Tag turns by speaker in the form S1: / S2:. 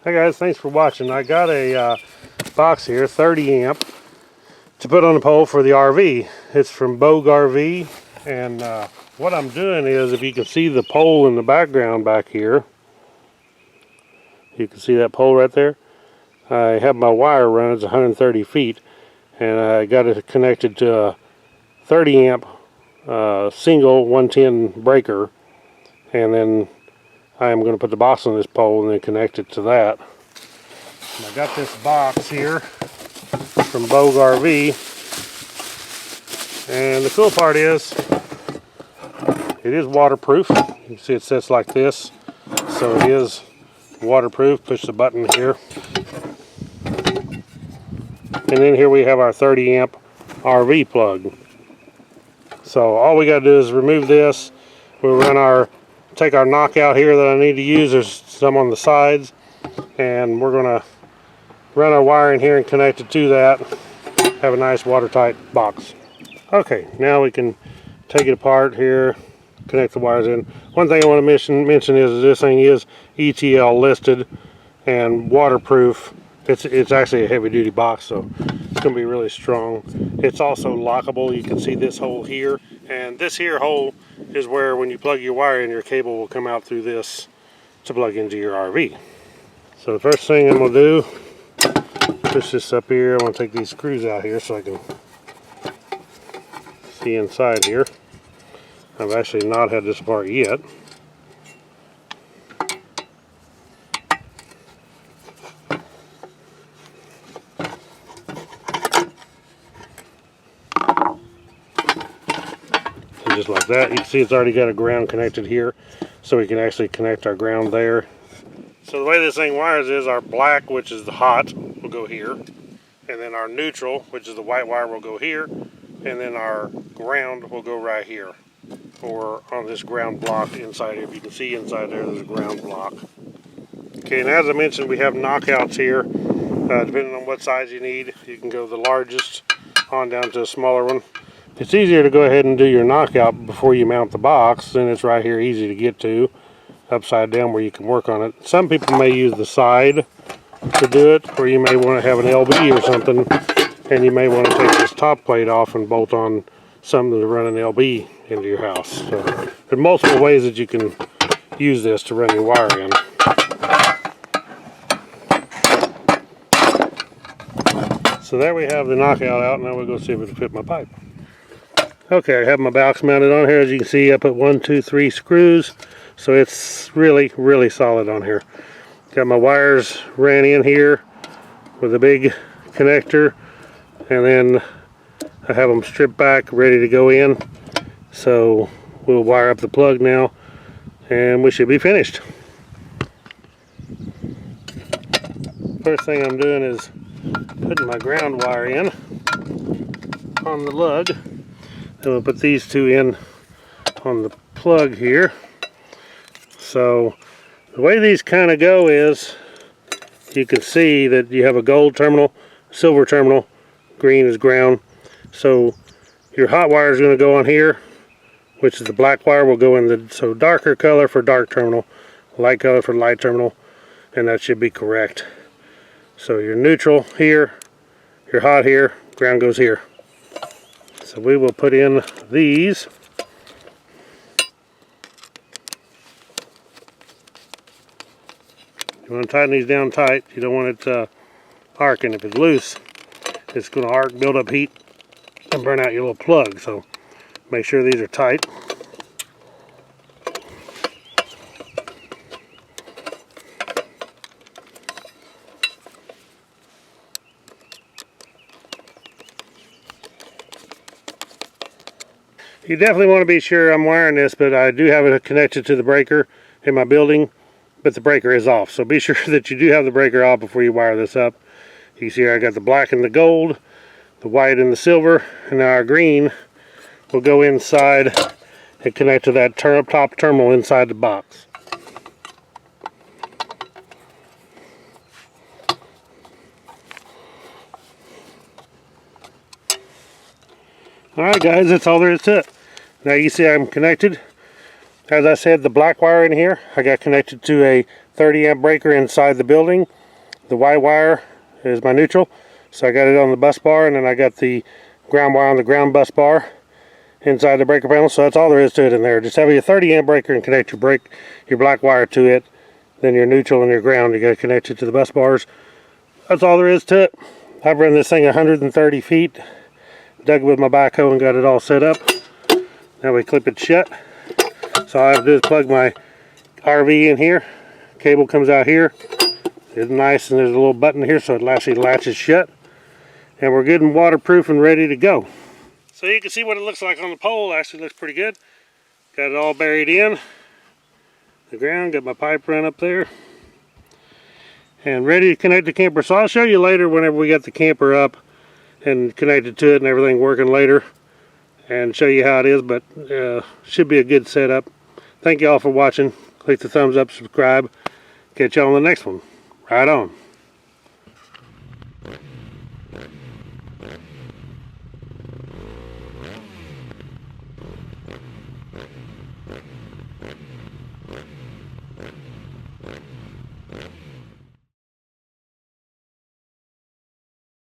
S1: Hey guys, thanks for watching. I got a box here, 30 amp, to put on the pole for the RV. It's from BougeRV, and what I'm doing is, if you can see the pole in the background back here, you can see that pole right there. I have my wire run, it's 130 feet, and I got it connected to a 30 amp single 110 breaker, and then I am going to put the box on this pole and then connect it to that. And I got this box here from BougeRV, and the cool part is it is waterproof. You can see it sits like this, so it is waterproof. Push the button here, and then here we have our 30 amp RV plug. So all we got to do is remove this. We'll take our knockout here that I need to use. There's some on the sides, and we're going to run our wire in here and connect it to that. Have a nice watertight box. Okay, now we can take it apart here, connect the wires in. One thing I want to mention is this thing is ETL listed and waterproof. It's actually a heavy duty box, so it's going to be really strong. It's also lockable. You can see this hole here, and this here hole is where, when you plug your wire in, your cable will come out through this to plug into your RV. So the first thing I'm going to do, push this up here. I'm going to take these screws out here so I can see inside here. I've actually not had this apart yet. Just like that. You can see it's already got a ground connected here, so we can actually connect our ground there. So the way this thing wires is, our black, which is the hot, will go here, and then our neutral, which is the white wire, will go here, and then our ground will go right here, or on this ground block inside here. If you can see inside there's a ground block. Okay, and as I mentioned, we have knockouts here. Depending on what size you need, you can go the largest on down to a smaller one. It's easier to go ahead and do your knockout before you mount the box, and it's right here, easy to get to, upside down where you can work on it. Some people may use the side to do it, or you may want to have an LB or something, and you may want to take this top plate off and bolt on something to run an LB into your house. So there are multiple ways that you can use this to run your wire in. So there we have the knockout out. Now we'll go see if it'll fit my pipe. Okay, I have my box mounted on here. As you can see, I put 1, 2, 3 screws, so it's really, really solid on here. Got my wires ran in here with a big connector, and then I have them stripped back, ready to go in. So we'll wire up the plug now, and we should be finished. First thing I'm doing is putting my ground wire in on the lug. And we'll put these two in on the plug here. So the way these kind of go is, you can see that you have a gold terminal, silver terminal, green is ground. So your hot wire is going to go on here, which is the black wire, will go in the darker color for dark terminal, light color for light terminal, and that should be correct. So your neutral here, your hot here, ground goes here. So we will put in these. You want to tighten these down tight. You don't want it arcing. If it's loose, it's going to arc, build up heat, and burn out your little plug. So make sure these are tight. You definitely want to be sure I'm wiring this, but I do have it connected to the breaker in my building, but the breaker is off. So be sure that you do have the breaker off before you wire this up. You can see here I got the black and the gold, the white and the silver, and now our green will go inside and connect to that top terminal inside the box. Alright guys, that's all there is to it. Now you see I'm connected. As I said, the black wire in here, I got connected to a 30 amp breaker inside the building. The white wire is my neutral, so I got it on the bus bar, and then I got the ground wire on the ground bus bar inside the breaker panel. So that's all there is to it in there. Just have your 30 amp breaker and connect your black wire to it. Then your neutral and your ground, you got to connect it to the bus bars. That's all there is to it. I've run this thing 130 feet, dug it with my backhoe and got it all set up. Now we clip it shut. So all I have to do is plug my RV in here. Cable comes out here. It's nice, and there's a little button here so it actually latches shut. And we're good and waterproof and ready to go. So you can see what it looks like on the pole. Actually looks pretty good. Got it all buried in the ground. Got my pipe run up there. And ready to connect the camper. So I'll show you later whenever we got the camper up and connected to it and everything working later, and show you how it is, but should be a good setup. Thank you all for watching. Click the thumbs up, subscribe. Catch y'all on the next one. Right on.